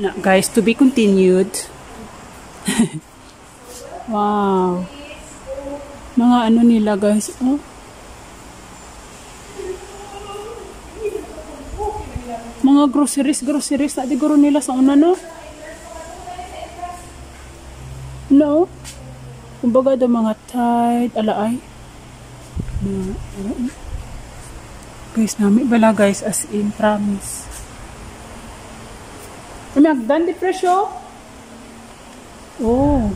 Na, guys, to be continued. Wow. Mga ano nila, guys. Oh. Mga groceries na diguro nila sa una, no? No? Kumbaga daw mga Tide, alaay. Guys, namin bala, guys, as in, promise. Kami agdan di presyo? Oh.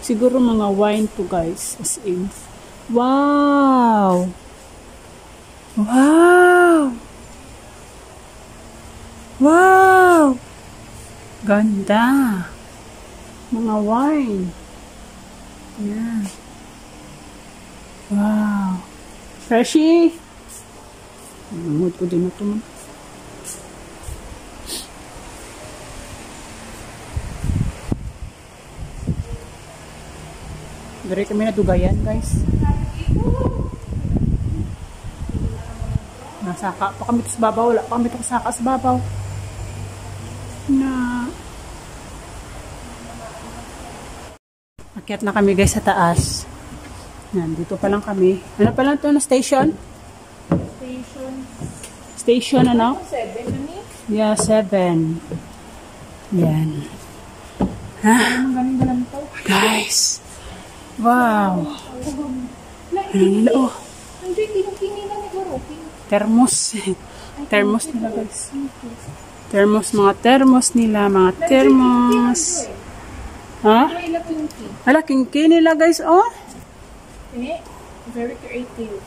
Siguro mga wine to, guys, as in. Wow! Wow! Wow! Ganda! Mga wine. Yan. Wow! Freshy! Namod ko din ito, man. Dari kami nadugayan, guys. Nasaka pa kami sa babaw. Wala pa kami ito kasaka sa babaw. Na. Akyat na kami, guys, sa taas. Yan, dito pa lang kami. Ano pa lang ito na station? Station, ano? 7, ano? Yeah, 7. Yan. Ha? Guys. Wow. Ano nila, oh. Thermos. Thermos nila, guys. Thermos, mga thermos nila. Mga thermos. Ha? Hala, kinki nila, guys, oh. Very creative.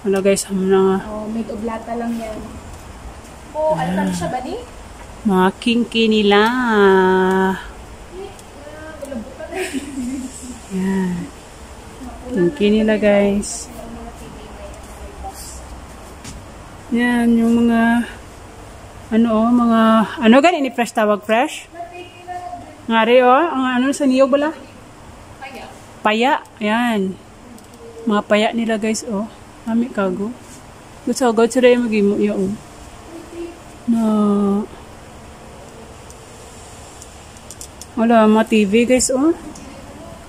Hala, guys, mga... Oh, made of lata lang yan. Oh, ano siya ba ni? Mga kinki nila. Yan. Kinki nila, guys. Yan, yung mga ano ganin ni fresh tawag fresh? Ngari, oh, ang ano sa niyo bala? Paya. Paya, yan. Mga paya nila, guys, oh. Kami kago. Gusto sila yung mag-imo yun. Na wala, mga TV, guys, oh.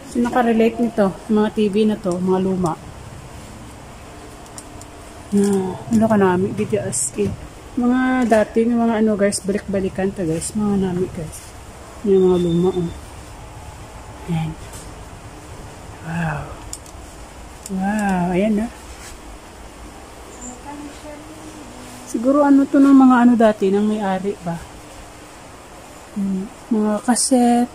So, nakarelate nito. Mga TV na to, mga luma. Ano ka namin, video as in. Mga dati, mga ano, guys, balik-balikan to, guys. Mga namin, guys. Yung mga luma, oh. Ayan. Wow. Wow, ayan, na. Siguro ano to ng mga ano dati, ng may-ari ba? Mga cassette.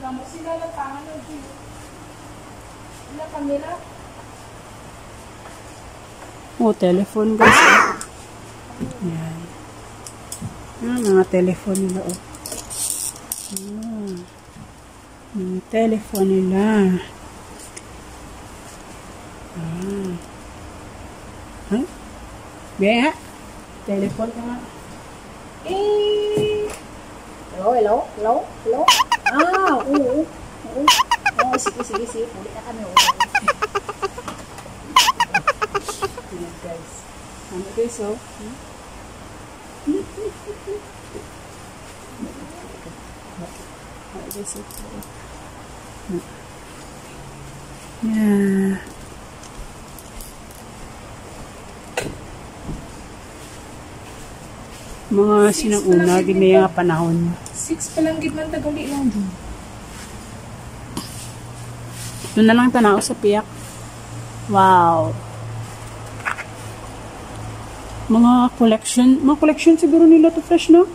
Gamot sila lang pangan ng dito. Wala kamera. Oh, telephone, guys. Yan. Mga telephone nila, oh. Mga telephone nila. Huh? Biya nga. Telephone ka nga. Hello? Oo. Oo, sige. Puli na kami. Yan, guys. Ano, guys, oh. Yeah. Mga sinang-una, ginaya nga panahon. 6 pa lang gid man tagali lang dun. Doon na lang tanaw sa piyak. Wow. Mga collection siguro nila to fresh, no?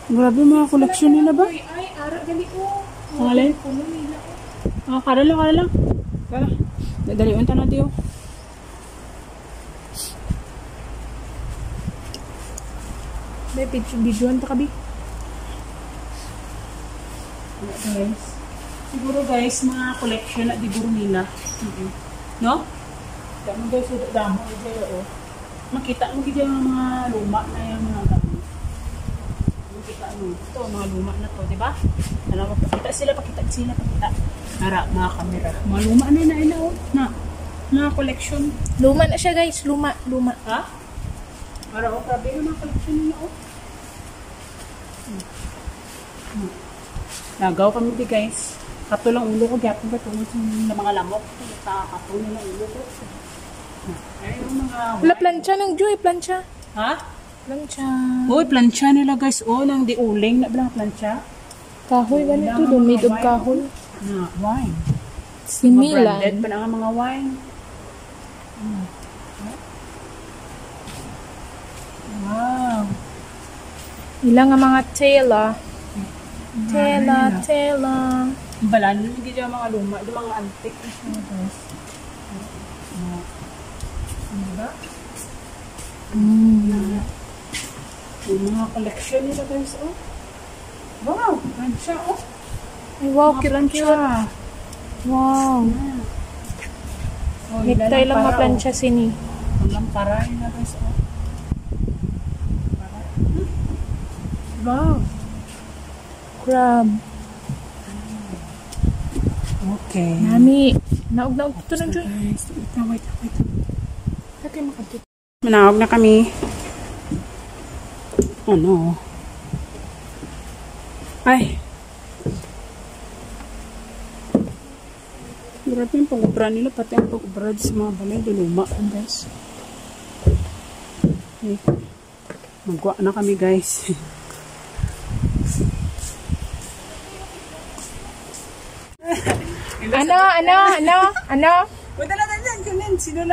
Grabe, mga collection nila ba? Ay, ara gali ko. Pangalay? Kara lang. Daliun ta na diyo. May videoan ta kabi. Guys. Siguro, guys, mga collection at diguro nila. No? Damo, guys, damo. Oh. Makita mo gid yung mga luma na yung mga damo. Makita mo. Ito, mga luma na to, di ba? Alam mo, pakita sila. Para, mga kamera. Mga luma na oh. Na. Mga collection. Luma na siya guys, luma. Ha? Para o, grabe yung mga collection nila o. Nagaw kami di guys. Kato lang ulo ko, gyapon ba tungod sa mga lamok. Kato nila ulo ko. Ay, yung mga... Wala plancha ng Joy, plancha. Ha? Plancha. Uy, plancha nila guys. O, nang di uling na bilang plancha. Kahoy, ganito. Lumid of kahoy. Na, wine. Mga Similan. branded pa na nga mga wine. Wow. Ilang nga mga tela. Tela. Balan, hindi dyan mga luma. Yung mga antique. Guys. Diba? Yung mga collection nila guys. Oh. Wow, plancha. Oh. Ay, wow, Mga cute. plancha. Wow. Oh, Nektay lang mga plancha sini. Walang para nila guys. Oh. Wow. Crab. Okay. Nami. Naog ito ng Joy. Guys, wait. Dati makadit. Manawag na kami. Ano? Ay. Grabe yung pag-ubra nila. Pati ang pag-ubra sa mga balay. Luma. Guys. Okay. Magwa na kami guys. Ano? Wala na. Sino na?